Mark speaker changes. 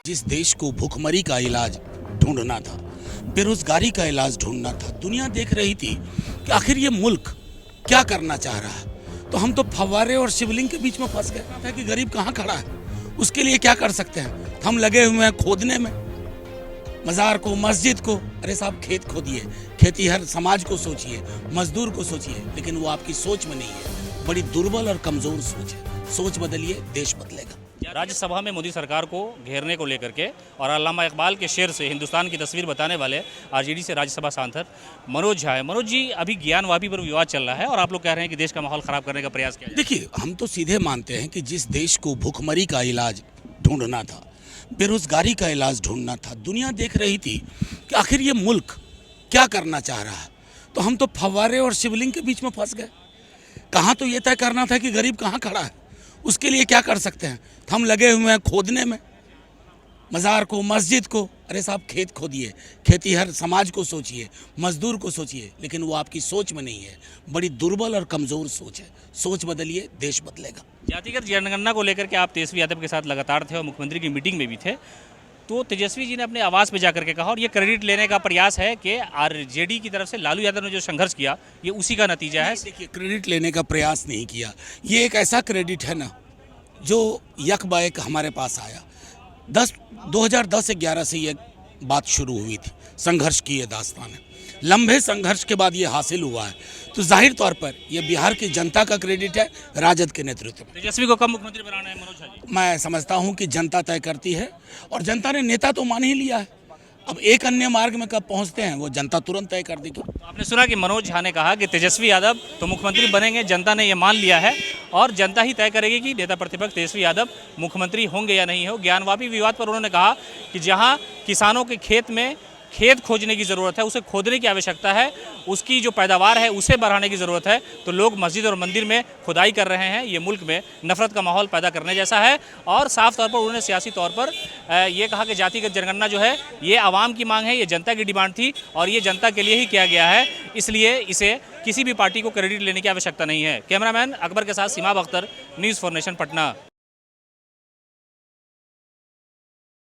Speaker 1: जिस देश को भूखमरी का इलाज ढूंढना था, बेरोजगारी का इलाज ढूंढना था, दुनिया देख रही थी कि आखिर ये मुल्क क्या करना चाह रहा है। तो हम तो फव्वारे और शिवलिंग के बीच में फंस गए था कि गरीब कहाँ खड़ा है, उसके लिए क्या कर सकते हैं। हम लगे हुए हैं खोदने में, मज़ार को, मस्जिद को। अरे साहब, खेत खोदिए, खेती हर समाज को सोचिए, मजदूर को सोचिए, लेकिन वो आपकी सोच में नहीं है। बड़ी दुर्बल और कमजोर सोच है। सोच बदलिए, देश बदलेगा।
Speaker 2: राज्यसभा में मोदी सरकार को घेरने को लेकर के और अल्लामा इकबाल के शेर से हिंदुस्तान की तस्वीर बताने वाले आरजेडी से राज्यसभा सांसद मनोज झा है। मनोज जी, अभी ज्ञानवापी पर विवाद चल रहा है और आप लोग कह रहे हैं कि देश का माहौल खराब करने का प्रयास किया।
Speaker 1: देखिए, हम तो सीधे मानते हैं कि जिस देश को भूखमरी का इलाज ढूंढना था, बेरोजगारी का इलाज ढूंढना था, दुनिया देख रही थी कि आखिर ये मुल्क क्या करना चाह रहा है। तो हम तो फव्वारे और शिवलिंग के बीच में फंस गए। कहाँ तो ये तय करना था कि गरीब कहाँ खड़ा है, उसके लिए क्या कर सकते हैं। हम लगे हुए हैं खोदने में, मज़ार को, मस्जिद को। अरे साहब, खेत खोदिए, खेती हर समाज को सोचिए, मजदूर को सोचिए, लेकिन वो आपकी सोच में नहीं है। बड़ी दुर्बल और कमज़ोर सोच है। सोच बदलिए, देश बदलेगा।
Speaker 2: जातिगत जनगणना को लेकर के आप तेजस्वी यादव के साथ लगातार थे और मुख्यमंत्री की मीटिंग में भी थे, तो तेजस्वी जी ने अपने आवास पे जाकर के कहा और ये क्रेडिट लेने का प्रयास है कि आरजेडी की तरफ से लालू यादव ने जो संघर्ष किया ये उसी का नतीजा है।
Speaker 1: देखिए, क्रेडिट लेने का प्रयास नहीं किया। ये एक ऐसा क्रेडिट है ना जो यक बायक हमारे पास आया। 2010-11 से ये बात शुरू हुई थी, संघर्ष की ये दास्तान है। लंबे संघर्ष के बाद ये हासिल हुआ है, तो जाहिर तौर पर ये बिहार की जनता का क्रेडिट है, राजद के नेतृत्व में।
Speaker 2: तेजस्वी को कब मुख्यमंत्री बनाना है मनोज झा जी?
Speaker 1: मैं समझता हूं कि जनता तय करती है और जनता ने नेता तो मान ही लिया है। अब एक अन्य मार्ग में कब पहुंचते हैं वो जनता तुरंत तय कर देगी।
Speaker 2: तो आपने सुना कि मनोज झा ने कहा कि तेजस्वी यादव तो मुख्यमंत्री बनेंगे, जनता ने ये मान लिया है और जनता ही तय करेगी कि नेता प्रतिपक्ष तेजस्वी यादव मुख्यमंत्री होंगे या नहीं हो। ज्ञानवापी विवाद पर उन्होंने कहा कि जहां किसानों के खेत में खेत खोजने की ज़रूरत है, उसे खोदने की आवश्यकता है, उसकी जो पैदावार है उसे बढ़ाने की ज़रूरत है, तो लोग मस्जिद और मंदिर में खुदाई कर रहे हैं। ये मुल्क में नफरत का माहौल पैदा करने जैसा है। और साफ तौर पर उन्होंने सियासी तौर पर ये कहा कि जातिगत जनगणना जो है ये आवाम की मांग है, ये जनता की डिमांड थी और ये जनता के लिए ही किया गया है, इसलिए इसे किसी भी पार्टी को क्रेडिट लेने की आवश्यकता नहीं है। कैमरामैन अकबर के साथ सीमा बख्तर, न्यूज़ फॉर नेशन, पटना।